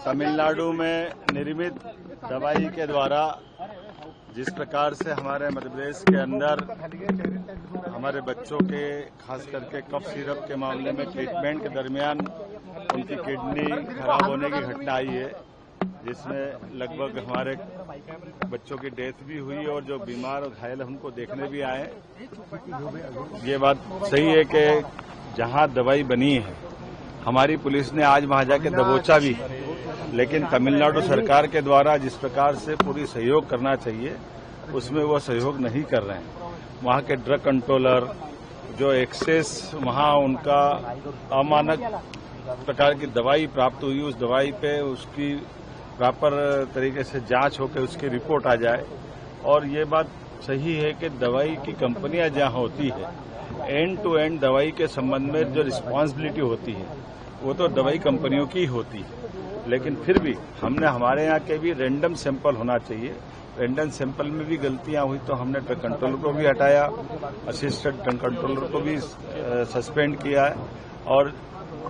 तमिलनाडु में निर्मित दवाई के द्वारा जिस प्रकार से हमारे मध्य प्रदेश के अंदर हमारे बच्चों के खास करके कफ सिरप के मामले में ट्रीटमेंट के दरमियान उनकी किडनी खराब होने की घटना आई है, जिसमें लगभग हमारे बच्चों की डेथ भी हुई और जो बीमार और घायल उनको देखने भी आए। ये बात सही है कि जहां दवाई बनी है हमारी पुलिस ने आज वहां जाके दबोचा भी, लेकिन तमिलनाडु सरकार के द्वारा जिस प्रकार से पूरी सहयोग करना चाहिए उसमें वो सहयोग नहीं कर रहे हैं। वहां के ड्रग कंट्रोलर जो एक्सेस वहां उनका अमानक प्रकार की दवाई प्राप्त हुई, उस दवाई पे उसकी प्रॉपर तरीके से जांच होकर उसकी रिपोर्ट आ जाए। और ये बात सही है कि दवाई की कंपनियां जहां होती है एंड टू एंड दवाई के संबंध में जो रिस्पांसिबिलिटी होती है वो तो दवाई कंपनियों की ही है, लेकिन फिर भी हमने हमारे यहाँ के भी रैंडम सैंपल होना चाहिए। रैंडम सैंपल में भी गलतियां हुई तो हमने ड्रग कंट्रोलर को भी हटाया, असिस्टेंट ड्रग कंट्रोलर को भी सस्पेंड किया है। और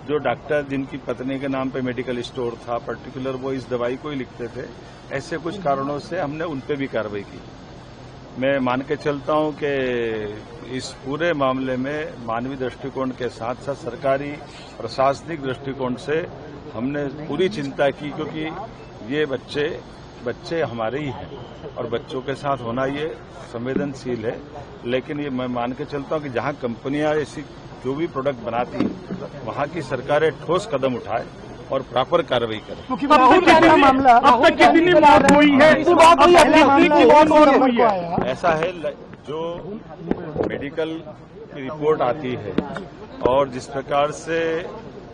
जो डॉक्टर जिनकी पत्नी के नाम पे मेडिकल स्टोर था पर्टिकुलर वो इस दवाई को ही लिखते थे, ऐसे कुछ कारणों से हमने उन पे भी कार्रवाई की। मैं मान के चलता हूं कि इस पूरे मामले में मानवीय दृष्टिकोण के साथ साथ सरकारी प्रशासनिक दृष्टिकोण से हमने पूरी चिंता की, क्योंकि ये बच्चे हमारे ही हैं और बच्चों के साथ होना ये संवेदनशील है। लेकिन ये मैं मान के चलता हूं कि जहां कंपनियां ऐसी जो भी प्रोडक्ट बनाती हैं वहां की सरकारें ठोस कदम उठाए और प्रॉपर कार्रवाई करें। मामला अब तक कितनी मौत हुई है? ऐसा है जो मेडिकल की रिपोर्ट आती है और जिस प्रकार से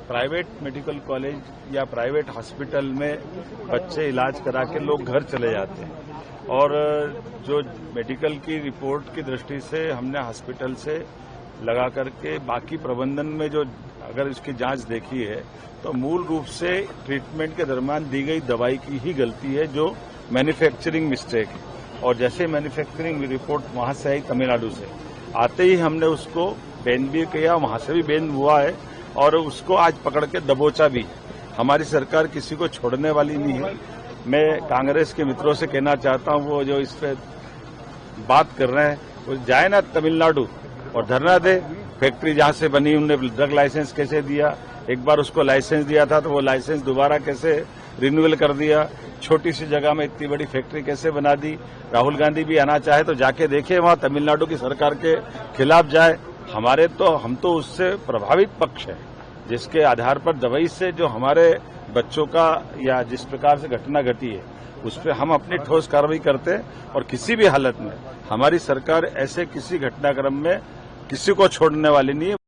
प्राइवेट मेडिकल कॉलेज या प्राइवेट हॉस्पिटल में बच्चे इलाज करा के लोग घर चले जाते हैं, और जो मेडिकल की रिपोर्ट की दृष्टि से हमने हॉस्पिटल से लगा करके बाकी प्रबंधन में जो अगर इसकी जांच देखी है तो मूल रूप से ट्रीटमेंट के दरमियान दी गई दवाई की ही गलती है, जो मैन्युफैक्चरिंग मिस्टेक है। और जैसे मैन्युफैक्चरिंग रिपोर्ट वहां से आई तमिलनाडु से, आते ही हमने उसको बैन भी किया, वहां से भी बैन हुआ है और उसको आज पकड़ के दबोचा भी। हमारी सरकार किसी को छोड़ने वाली नहीं है। मैं कांग्रेस के मित्रों से कहना चाहता हूं, वो जो इस पे बात कर रहे हैं वो जाए ना तमिलनाडु और धरना दे। फैक्ट्री जहां से बनी उन्होंने ड्रग लाइसेंस कैसे दिया, एक बार उसको लाइसेंस दिया था तो वो लाइसेंस दोबारा कैसे रिन्यूअल कर दिया, छोटी सी जगह में इतनी बड़ी फैक्ट्री कैसे बना दी। राहुल गांधी भी आना चाहे तो जाके देखे, वहां तमिलनाडु की सरकार के खिलाफ जाए। हम तो उससे प्रभावित पक्ष है, जिसके आधार पर दवाई से जो हमारे बच्चों का या जिस प्रकार से घटना घटी है उस पर हम अपनी ठोस कार्रवाई करते हैं। और किसी भी हालत में हमारी सरकार ऐसे किसी घटनाक्रम में किसी को छोड़ने वाली नहीं है।